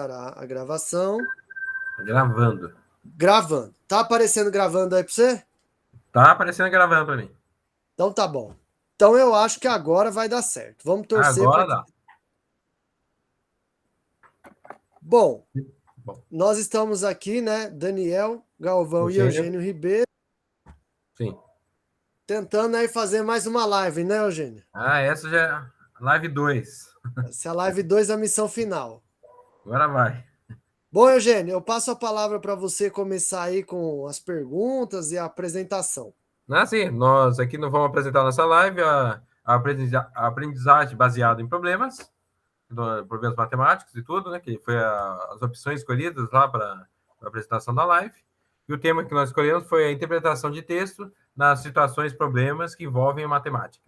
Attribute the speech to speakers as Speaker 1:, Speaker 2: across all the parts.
Speaker 1: iniciará a gravação.
Speaker 2: Gravando.
Speaker 1: Gravando. Tá aparecendo gravando aí para você?
Speaker 2: Tá aparecendo gravando para mim.
Speaker 1: Então tá bom. Então eu acho que agora vai dar certo. Vamos torcer para
Speaker 2: Agora
Speaker 1: que.
Speaker 2: dá.
Speaker 1: Bom,
Speaker 2: Bom,
Speaker 1: nós estamos aqui, né? Daniel, Galvão e
Speaker 2: Eugênio,
Speaker 1: Eugênio Ribeiro,
Speaker 2: sim.
Speaker 1: tentando aí fazer mais uma live, né, Eugênio?
Speaker 2: Essa já é live 2.
Speaker 1: Essa é a live 2, a missão final.
Speaker 2: Agora vai.
Speaker 1: Bom, Eugênio, eu passo a palavra para você começar aí com as perguntas e a apresentação.
Speaker 2: Sim, nós aqui não vamos apresentar nossa live, a aprendizagem baseada em problemas, problemas matemáticos e tudo, né? Que foi as opções escolhidas lá para a apresentação da live. E o tema que nós escolhemos foi a interpretação de texto nas situações, problemas que envolvem matemática.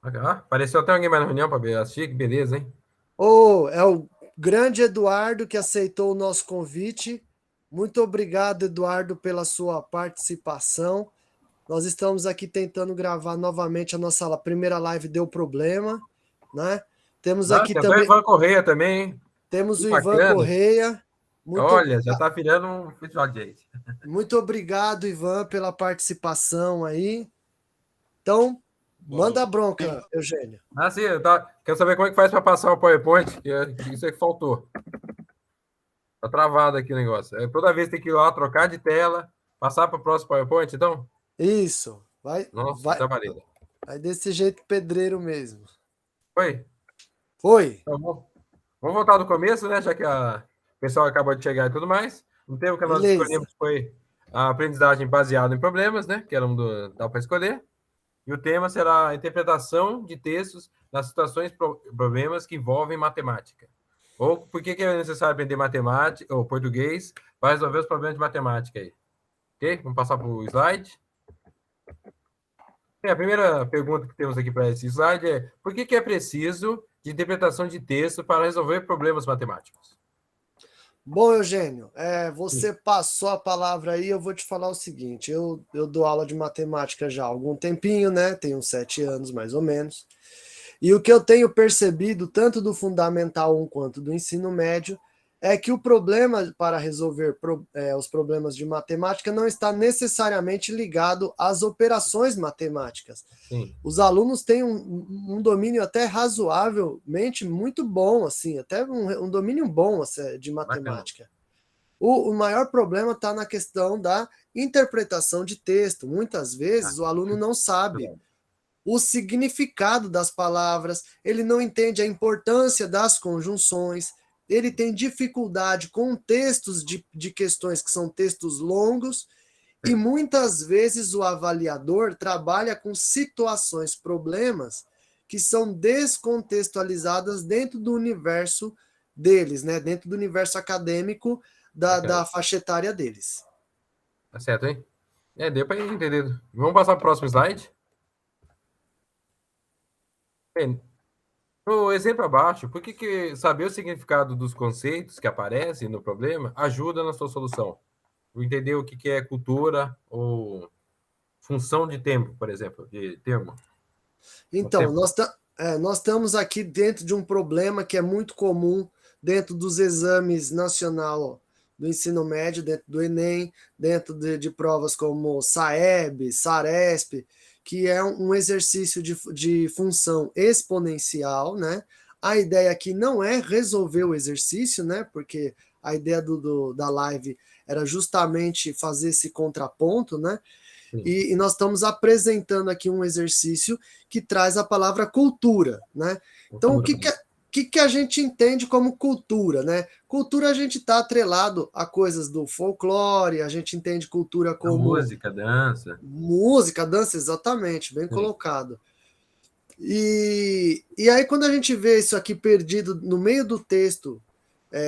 Speaker 2: Apareceu até alguém mais na reunião para assistir, que beleza, hein?
Speaker 1: É o grande Eduardo que aceitou o nosso convite. Muito obrigado, Eduardo, pela sua participação. Nós estamos aqui tentando gravar novamente a nossa primeira live, deu problema, né? Temos aqui
Speaker 2: Tem até o
Speaker 1: também,
Speaker 2: Ivan Correia também, hein?
Speaker 1: temos
Speaker 2: Que
Speaker 1: o Ivan
Speaker 2: bacana.
Speaker 1: Correia.
Speaker 2: Olha, já tá virando um festival de gente.
Speaker 1: Muito obrigado, Ivan, pela participação aí. Então, manda a bronca, Eugênio.
Speaker 2: Sim, quero saber como é que faz para passar o PowerPoint, isso é que faltou. Tá travado aqui o negócio. Toda vez tem que ir lá, trocar de tela, passar para o próximo PowerPoint, então?
Speaker 1: Isso, vai,
Speaker 2: Nossa, que
Speaker 1: vai,
Speaker 2: trabalheira.
Speaker 1: vai desse jeito pedreiro mesmo.
Speaker 2: Foi?
Speaker 1: Foi.
Speaker 2: Então, vamos voltar do começo, né? Já que o pessoal acabou de chegar e tudo mais. O tema que nós
Speaker 1: Beleza.
Speaker 2: escolhemos foi a aprendizagem baseada em problemas, né? Que era dá para escolher. E o tema será a interpretação de textos nas situações problemas que envolvem matemática. Ou por que é necessário aprender matemática ou português para resolver os problemas de matemática aí. Ok? Vamos passar para o slide. A primeira pergunta que temos aqui para esse slide é: por que é preciso de interpretação de texto para resolver problemas matemáticos?
Speaker 1: Bom, Eugênio, você passou a palavra aí, eu vou te falar o seguinte, eu dou aula de matemática já há algum tempinho, né? Tenho uns 7 anos, mais ou menos. E o que eu tenho percebido, tanto do Fundamental 1 quanto do ensino médio, é que o problema para resolver os problemas de matemática não está necessariamente ligado às operações matemáticas.
Speaker 2: Sim.
Speaker 1: Os alunos têm um domínio até razoavelmente muito bom, assim, até um domínio bom assim, de matemática. O maior problema está na questão da interpretação de texto. Muitas vezes o aluno não sabe o significado das palavras, ele não entende a importância das conjunções, ele tem dificuldade com textos de questões que são textos longos, e muitas vezes o avaliador trabalha com situações, problemas que são descontextualizadas dentro do universo deles, né? Dentro do universo acadêmico da faixa etária deles.
Speaker 2: Tá certo, hein? Deu para entender. Vamos passar para o próximo slide. No exemplo abaixo, por que saber o significado dos conceitos que aparecem no problema ajuda na sua solução? Entender o que é cultura ou função de tempo, por exemplo, de termo.
Speaker 1: Então, nós estamos aqui dentro de um problema que é muito comum dentro dos exames nacional do ensino médio, dentro do Enem, dentro de provas como SAEB, SARESP, que é um exercício de função exponencial, né? A ideia aqui não é resolver o exercício, né? Porque a ideia da live era justamente fazer esse contraponto, né? E nós estamos apresentando aqui um exercício que traz a palavra cultura, né? Então, o que a gente entende como cultura, né? Cultura a gente está atrelado a coisas do folclore, a gente entende cultura como
Speaker 2: música, dança.
Speaker 1: música, dança, exatamente, bem colocado. E aí, quando a gente vê isso aqui perdido no meio do texto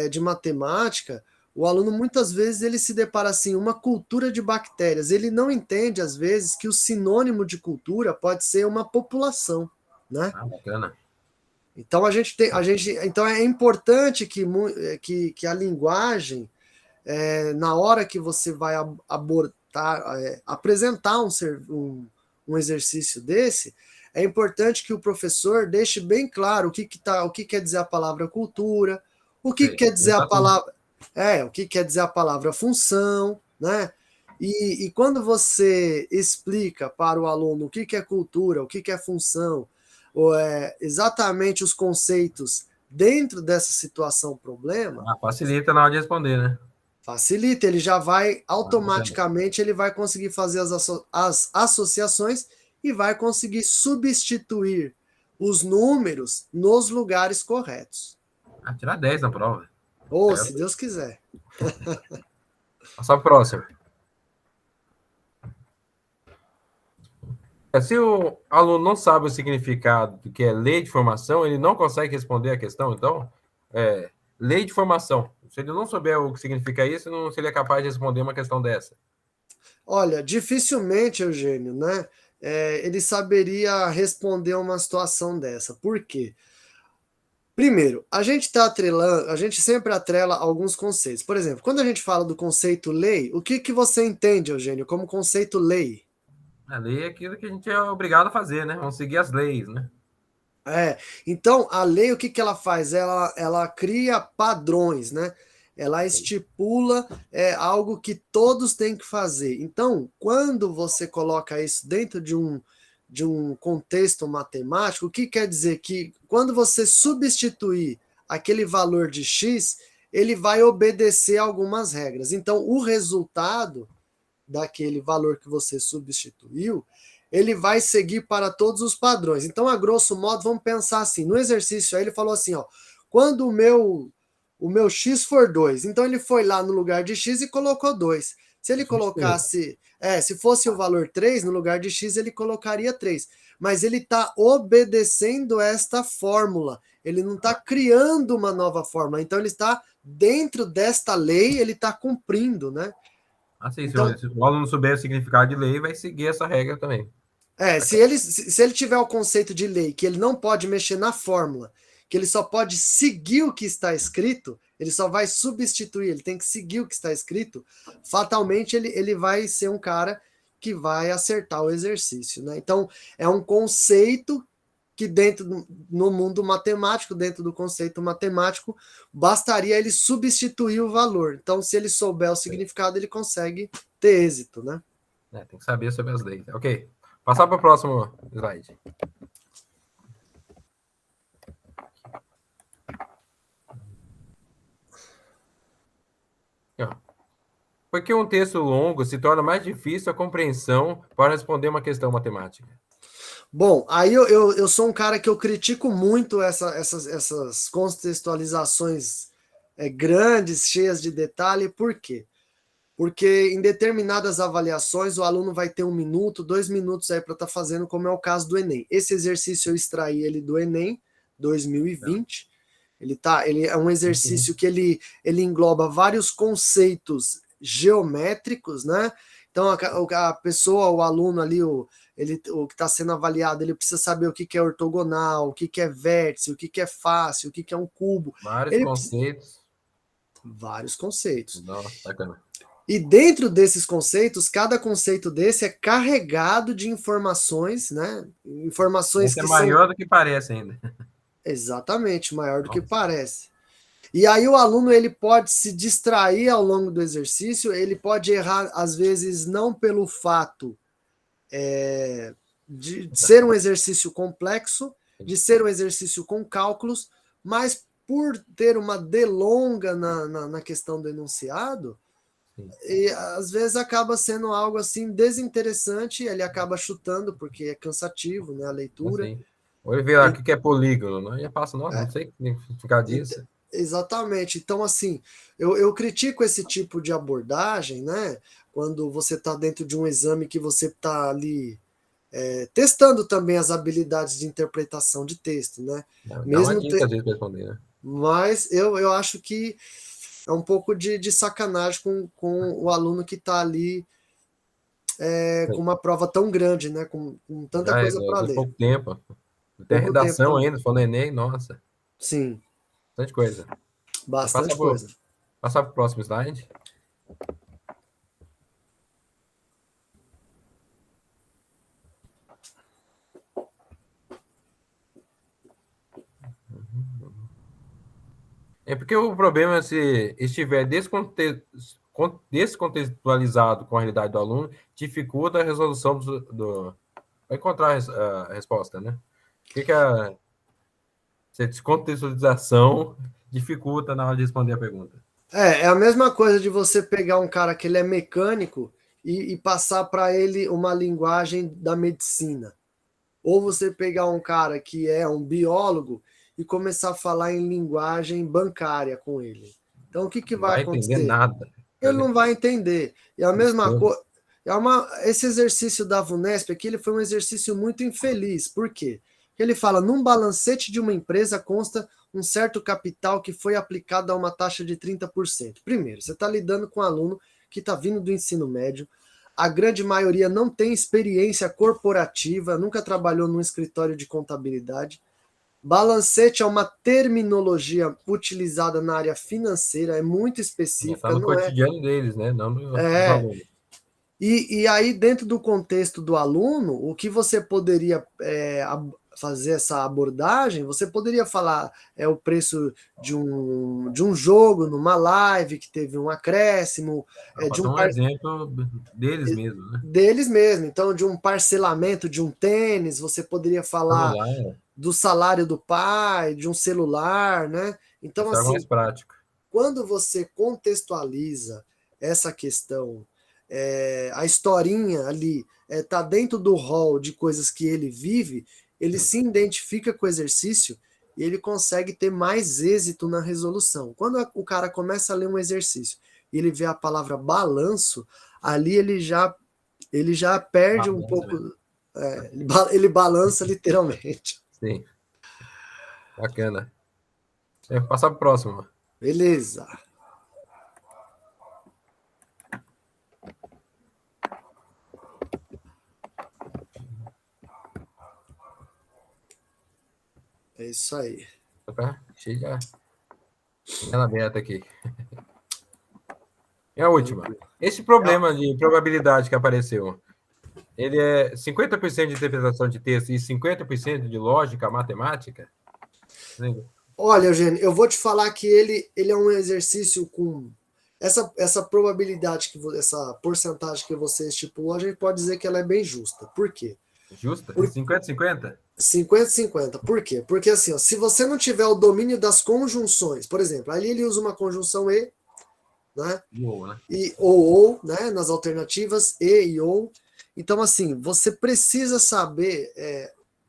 Speaker 1: de matemática, o aluno muitas vezes ele se depara assim, uma cultura de bactérias. Ele não entende, às vezes, que o sinônimo de cultura pode ser uma população, né?
Speaker 2: Bacana.
Speaker 1: Então então é importante que a linguagem, na hora que você vai apresentar um exercício desse, é importante que o professor deixe bem claro o que quer dizer a palavra cultura, o que quer dizer a palavra, o que quer dizer a palavra função, né? E quando você explica para o aluno o que é cultura, o que é função, ou exatamente os conceitos dentro dessa situação problema,
Speaker 2: facilita na hora de responder, né?
Speaker 1: Facilita, ele já vai automaticamente, ele vai conseguir fazer as associações e vai conseguir substituir os números nos lugares corretos.
Speaker 2: Tirar 10 na prova.
Speaker 1: Ou, se Deus quiser.
Speaker 2: Passar para o próximo. Se o aluno não sabe o significado do que é lei de formação, ele não consegue responder a questão, então, lei de formação. Se ele não souber o que significa isso, não seria capaz de responder uma questão dessa.
Speaker 1: Olha, dificilmente, Eugênio, né? Ele saberia responder uma situação dessa. Por quê? Primeiro, a gente está atrelando, a gente sempre atrela alguns conceitos. Por exemplo, quando a gente fala do conceito lei, o que você entende, Eugênio, como conceito lei?
Speaker 2: A lei é aquilo que a gente é obrigado a fazer, né? Vamos seguir as leis, né?
Speaker 1: Então, a lei, o que ela faz? Ela cria padrões, né? Ela estipula algo que todos têm que fazer. Então, quando você coloca isso dentro de um contexto matemático, o que quer dizer? Que quando você substituir aquele valor de x, ele vai obedecer algumas regras. Então, o resultado daquele valor que você substituiu, ele vai seguir para todos os padrões. Então, a grosso modo, vamos pensar assim, no exercício aí ele falou assim, ó, quando o meu x for 2, então ele foi lá no lugar de x e colocou 2. Se ele colocasse, se fosse o valor 3, no lugar de x ele colocaria 3. Mas ele está obedecendo esta fórmula, ele não está criando uma nova fórmula, então ele está dentro desta lei, ele está cumprindo, né?
Speaker 2: Assim,
Speaker 1: Então,
Speaker 2: se o aluno não souber o significado de lei, vai seguir essa regra também.
Speaker 1: se ele tiver o conceito de lei, que ele não pode mexer na fórmula, que ele só pode seguir o que está escrito, ele só vai substituir, ele tem que seguir o que está escrito, fatalmente ele vai ser um cara que vai acertar o exercício, né? Então, é um conceito que no mundo matemático, dentro do conceito matemático, bastaria ele substituir o valor. Então, se ele souber o significado, ele consegue ter êxito, né?
Speaker 2: Tem que saber sobre as leis. Ok. Passar para o próximo slide. Por que um texto longo se torna mais difícil a compreensão para responder uma questão matemática?
Speaker 1: Bom, aí eu sou um cara que eu critico muito essas contextualizações grandes, cheias de detalhe. Por quê? Porque em determinadas avaliações o aluno vai ter 1 minuto, 2 minutos aí para estar fazendo, como é o caso do Enem. Esse exercício eu extraí ele do Enem 2020. Ele é um exercício que ele engloba vários conceitos geométricos, né? Então a pessoa, o aluno ali, o que está sendo avaliado, ele precisa saber o que é ortogonal, o que é vértice, o que é face, o que é um cubo.
Speaker 2: Vários conceitos.
Speaker 1: Vários conceitos.
Speaker 2: Nossa, bacana.
Speaker 1: E dentro desses conceitos, cada conceito desse é carregado de informações, né? Informações
Speaker 2: Esse
Speaker 1: que
Speaker 2: é maior
Speaker 1: são
Speaker 2: do que parece ainda.
Speaker 1: exatamente maior do que parece. E aí o aluno ele pode se distrair ao longo do exercício, ele pode errar às vezes não pelo fato de ser um exercício complexo, de ser um exercício com cálculos, mas por ter uma delonga na questão do enunciado, e às vezes acaba sendo algo assim desinteressante, ele acaba chutando porque é cansativo, né, a leitura.
Speaker 2: Assim. Ou ele vê lá o que é polígono, né? E passa, nossa, não sei o significado disso.
Speaker 1: Exatamente. Então, assim, eu critico esse tipo de abordagem, né? Quando você está dentro de um exame que você está ali testando também as habilidades de interpretação de texto, né?
Speaker 2: Dá uma
Speaker 1: Mesmo
Speaker 2: dica às vezes para responder, né?
Speaker 1: Mas eu acho que é um pouco de sacanagem com o aluno que está ali com uma prova tão grande, né? Com tanta
Speaker 2: Já é,
Speaker 1: coisa para
Speaker 2: tem
Speaker 1: ler.
Speaker 2: pouco tempo. Tem
Speaker 1: Pouco tempo para
Speaker 2: redação
Speaker 1: ler.
Speaker 2: ainda, falando Enem, nossa,
Speaker 1: Sim,
Speaker 2: bastante coisa.
Speaker 1: bastante coisa.
Speaker 2: Passar para o próximo slide. É porque o problema, se estiver descontextualizado com a realidade do aluno, dificulta a resolução vai encontrar a resposta, né? O que essa descontextualização dificulta na hora de responder a pergunta?
Speaker 1: É a mesma coisa de você pegar um cara que ele é mecânico e passar para ele uma linguagem da medicina. Ou você pegar um cara que é um biólogo e começar a falar em linguagem bancária com ele. Então, o que, que
Speaker 2: Não
Speaker 1: vai
Speaker 2: vai entender
Speaker 1: acontecer?
Speaker 2: nada.
Speaker 1: Ele não vai entender. E a mesma
Speaker 2: Tristeza.
Speaker 1: coisa. Esse exercício da VUNESP aqui ele foi um exercício muito infeliz. Por quê? Porque ele fala: num balancete de uma empresa consta um certo capital que foi aplicado a uma taxa de 30%. Primeiro, você está lidando com um aluno que está vindo do ensino médio, a grande maioria não tem experiência corporativa, nunca trabalhou num escritório de contabilidade. Balancete é uma terminologia utilizada na área financeira, é muito
Speaker 2: Está
Speaker 1: específica,
Speaker 2: no
Speaker 1: não é?
Speaker 2: cotidiano deles, né? Não dos
Speaker 1: É.
Speaker 2: alunos.
Speaker 1: E aí, dentro do contexto do aluno, o que você poderia fazer essa abordagem, você poderia falar o preço de um jogo numa live que teve um acréscimo, de
Speaker 2: Passar um exemplo deles mesmos, né?
Speaker 1: deles mesmo. Então, de um parcelamento de um tênis, você poderia falar
Speaker 2: Celular,
Speaker 1: do salário do pai, de um celular, né? Então,
Speaker 2: isso é algo
Speaker 1: assim,
Speaker 2: mais prático.
Speaker 1: quando você contextualiza essa questão, a historinha ali está dentro do rol de coisas que ele vive, ele se identifica com o exercício e ele consegue ter mais êxito na resolução. Quando o cara começa a ler um exercício e ele vê a palavra balanço, ali ele já perde um
Speaker 2: Balança
Speaker 1: pouco,
Speaker 2: mesmo.
Speaker 1: ele balança literalmente.
Speaker 2: Sim, bacana. Passar para o próximo.
Speaker 1: Beleza. É isso aí.
Speaker 2: Cheio de ela aberta aqui. É a última. Esse problema de probabilidade que apareceu, ele é 50% de interpretação de texto e 50% de lógica matemática?
Speaker 1: Olha, Eugênio, eu vou te falar que ele é um exercício com essa probabilidade, essa porcentagem que você estipulou, a gente pode dizer que ela é bem justa. Por quê?
Speaker 2: Justa?
Speaker 1: Por
Speaker 2: 50-50?
Speaker 1: 50-50. Por quê? Porque assim, ó, se você não tiver o domínio das conjunções, por exemplo, ali ele usa uma conjunção e, né?
Speaker 2: Boa, né?
Speaker 1: E ou, né? Nas alternativas, e ou. Então, assim, você precisa saber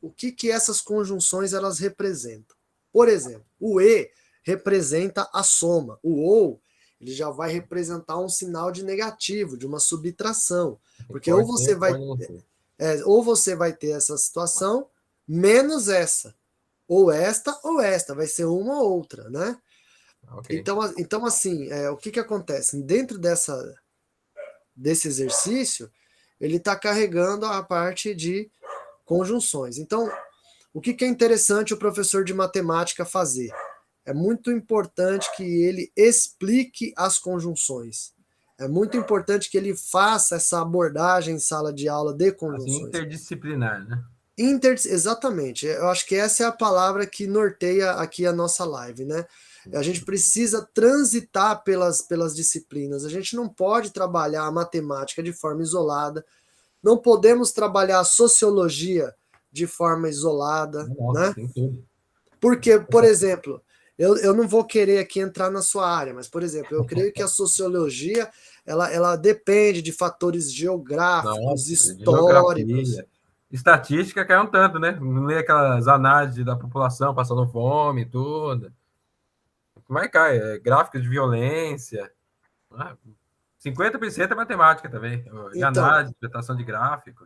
Speaker 1: o que essas conjunções elas representam. Por exemplo, o e representa a soma. O ou ele já vai representar um sinal de negativo, de uma subtração. Porque
Speaker 2: Pode ter, pode não ter.
Speaker 1: ou você vai ter essa situação menos essa. Ou esta, vai ser uma ou outra, né?
Speaker 2: Ok.
Speaker 1: Então assim, o que acontece? Dentro desse exercício, ele está carregando a parte de conjunções. Então, o que é interessante o professor de matemática fazer? É muito importante que ele explique as conjunções. É muito importante que ele faça essa abordagem em sala de aula de
Speaker 2: Assim,
Speaker 1: conjunções.
Speaker 2: interdisciplinar, né?
Speaker 1: Exatamente. Eu acho que essa é a palavra que norteia aqui a nossa live, né? A gente precisa transitar pelas disciplinas. A gente não pode trabalhar a matemática de forma isolada. Não podemos trabalhar a sociologia de forma isolada,
Speaker 2: Nossa,
Speaker 1: né?
Speaker 2: tem tudo.
Speaker 1: Porque, por exemplo, eu não vou querer aqui entrar na sua área, mas, por exemplo, eu creio que a sociologia ela depende de fatores geográficos,
Speaker 2: Nossa,
Speaker 1: históricos.
Speaker 2: geografia. Estatística cai um tanto, né? Não lê aquelas análises da população passando fome e tudo. Como é que cai? Gráficos de violência. 50% é matemática também. De
Speaker 1: Então,
Speaker 2: análise, interpretação de gráfico.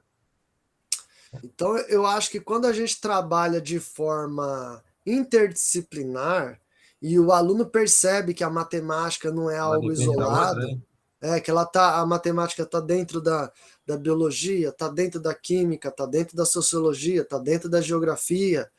Speaker 1: Então, eu acho que quando a gente trabalha de forma interdisciplinar e o aluno percebe que a matemática não é
Speaker 2: Ela
Speaker 1: algo
Speaker 2: depende da outra,
Speaker 1: isolado,
Speaker 2: né?
Speaker 1: que a matemática está dentro da biologia, está dentro da química, está dentro da sociologia, está dentro da geografia,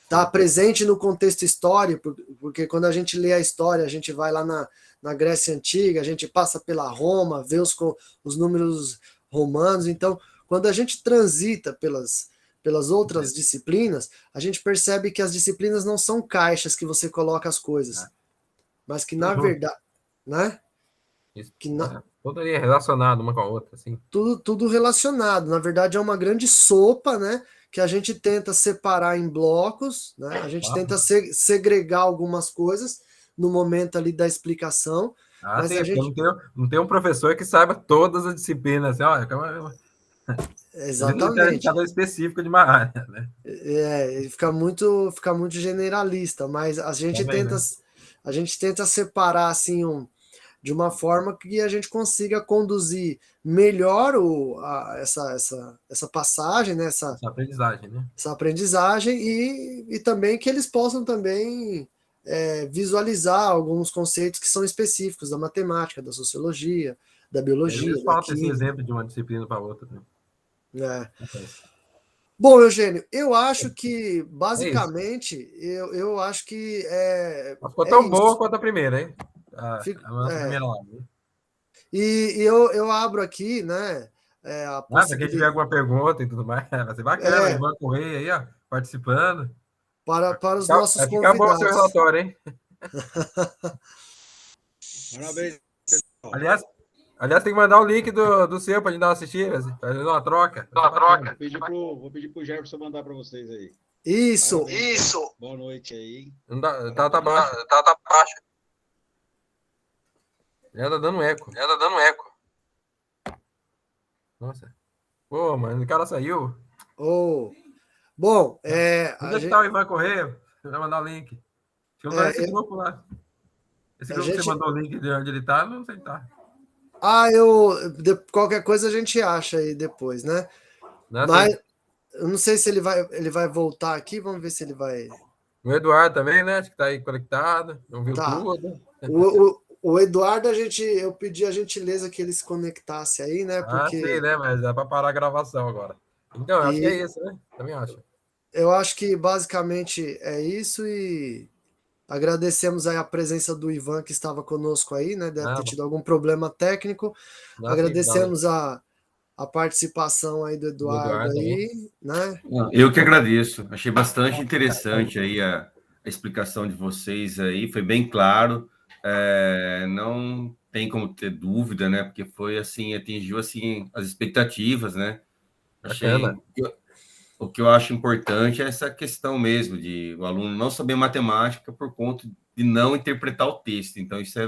Speaker 1: está presente no contexto histórico, porque quando a gente lê a história, a gente vai lá na Grécia Antiga, a gente passa pela Roma, vê os números romanos, então quando a gente transita pelas outras disciplinas, a gente percebe que as disciplinas não são caixas que você coloca as coisas. mas que
Speaker 2: Tudo
Speaker 1: na
Speaker 2: junto.
Speaker 1: verdade, né?
Speaker 2: Isso,
Speaker 1: Que
Speaker 2: tudo ali relacionado uma com a outra, assim.
Speaker 1: tudo relacionado. Na verdade, é uma grande sopa, né? Que a gente tenta separar em blocos, né? A gente tenta segregar algumas coisas no momento ali da explicação, mas
Speaker 2: Sim,
Speaker 1: a
Speaker 2: porque
Speaker 1: gente.
Speaker 2: não tem um professor que saiba todas as disciplinas, assim, olha, ele é
Speaker 1: Exatamente.
Speaker 2: indicador específico de uma área, né?
Speaker 1: Ele fica muito generalista, mas
Speaker 2: Também, né?
Speaker 1: a gente tenta separar assim de uma forma que a gente consiga conduzir melhor essa passagem, né?
Speaker 2: Essa aprendizagem, né?
Speaker 1: Essa aprendizagem e também que eles possam também visualizar alguns conceitos que são específicos da matemática, da sociologia, da
Speaker 2: Às
Speaker 1: biologia,
Speaker 2: vezes
Speaker 1: da
Speaker 2: falta esse
Speaker 1: química,
Speaker 2: exemplo de uma disciplina para outra, né?
Speaker 1: né?
Speaker 2: Acontece.
Speaker 1: Bom, Eugênio, eu acho que
Speaker 2: É isso.
Speaker 1: basicamente eu acho que
Speaker 2: Mas ficou
Speaker 1: é
Speaker 2: tão boa
Speaker 1: isso.
Speaker 2: quanto a primeira, hein?
Speaker 1: Fico-
Speaker 2: A nossa
Speaker 1: é.
Speaker 2: primeira live.
Speaker 1: E eu abro aqui, né, a
Speaker 2: Para quem tiver
Speaker 1: possibilidade
Speaker 2: alguma pergunta e tudo mais, vai ser bacana. O Ivan Correia aí, ó, participando.
Speaker 1: para os nossos
Speaker 2: Vai ficar bom o seu
Speaker 1: convidados.
Speaker 2: relatório, hein?
Speaker 3: Parabéns.
Speaker 2: Aliás, tem que mandar o link do seu para a gente dar uma assistida, fazer uma troca.
Speaker 3: Vou pedir pro Jefferson mandar para vocês aí.
Speaker 1: Isso.
Speaker 3: Parabéns. Isso. Boa noite aí.
Speaker 2: Não dá, tá baixo.
Speaker 1: Tá baixo.
Speaker 2: Já tá dando eco. Nossa. Pô, mano, o cara saiu.
Speaker 1: Oh. Bom,
Speaker 2: Onde é que tá o Ivan Correia? Vai mandar o link. Deixa eu mandar esse
Speaker 1: é,
Speaker 2: grupo lá. Esse
Speaker 1: a
Speaker 2: grupo que você
Speaker 1: gente.
Speaker 2: mandou o link de onde ele tá, não sei se tá.
Speaker 1: Qualquer coisa a gente acha aí depois, né?
Speaker 2: Não,
Speaker 1: Mas
Speaker 2: sim.
Speaker 1: eu não sei se ele vai voltar aqui. Vamos ver se ele vai.
Speaker 2: O Eduardo também, né? Acho que tá aí conectado. Não viu
Speaker 1: Tá.
Speaker 2: tudo.
Speaker 1: O Eduardo, eu pedi a gentileza que ele se conectasse aí, né?
Speaker 2: Sei,
Speaker 1: Porque
Speaker 2: né? Mas dá para parar a gravação agora. Então, eu acho que é
Speaker 1: e
Speaker 2: isso, né? Também acho.
Speaker 1: eu acho que basicamente é isso e agradecemos aí a presença do Ivan que estava conosco aí, né? Deve ter
Speaker 2: Não,
Speaker 1: tido algum problema técnico.
Speaker 2: não, sim,
Speaker 1: Agradecemos a participação aí do
Speaker 2: do
Speaker 1: Eduardo
Speaker 2: Eduardo também.
Speaker 1: aí, né?
Speaker 4: Eu que agradeço. Achei bastante interessante aí a explicação de vocês aí, foi bem claro. Não tem como ter dúvida, né? Porque foi assim, atingiu assim as expectativas, né?
Speaker 2: Bacana.
Speaker 4: O que eu acho importante é essa questão mesmo de o aluno não saber matemática por conta de não interpretar o texto. Então, isso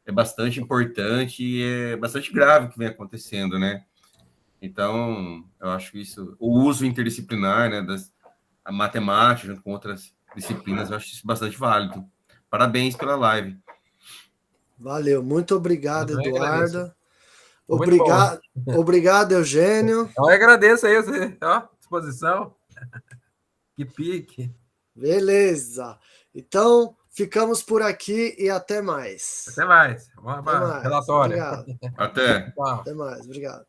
Speaker 4: é bastante importante e é bastante grave o que vem acontecendo, né? Então, eu acho isso, o uso interdisciplinar, né, a matemática junto com outras disciplinas, eu acho isso bastante válido. Parabéns pela live.
Speaker 1: Valeu, muito
Speaker 2: Eu
Speaker 1: obrigado,
Speaker 2: também agradeço.
Speaker 1: Eduardo.
Speaker 2: Foi muito bom.
Speaker 1: Obrigado, Eugênio.
Speaker 2: Eu agradeço aí, você, ó, disposição. Que pique.
Speaker 1: Beleza. Então, ficamos por aqui e até mais.
Speaker 2: Até mais. Vamos
Speaker 1: Até
Speaker 2: para
Speaker 1: mais.
Speaker 2: relatório.
Speaker 1: Obrigado.
Speaker 4: Até.
Speaker 2: Tchau.
Speaker 1: Até mais. Obrigado.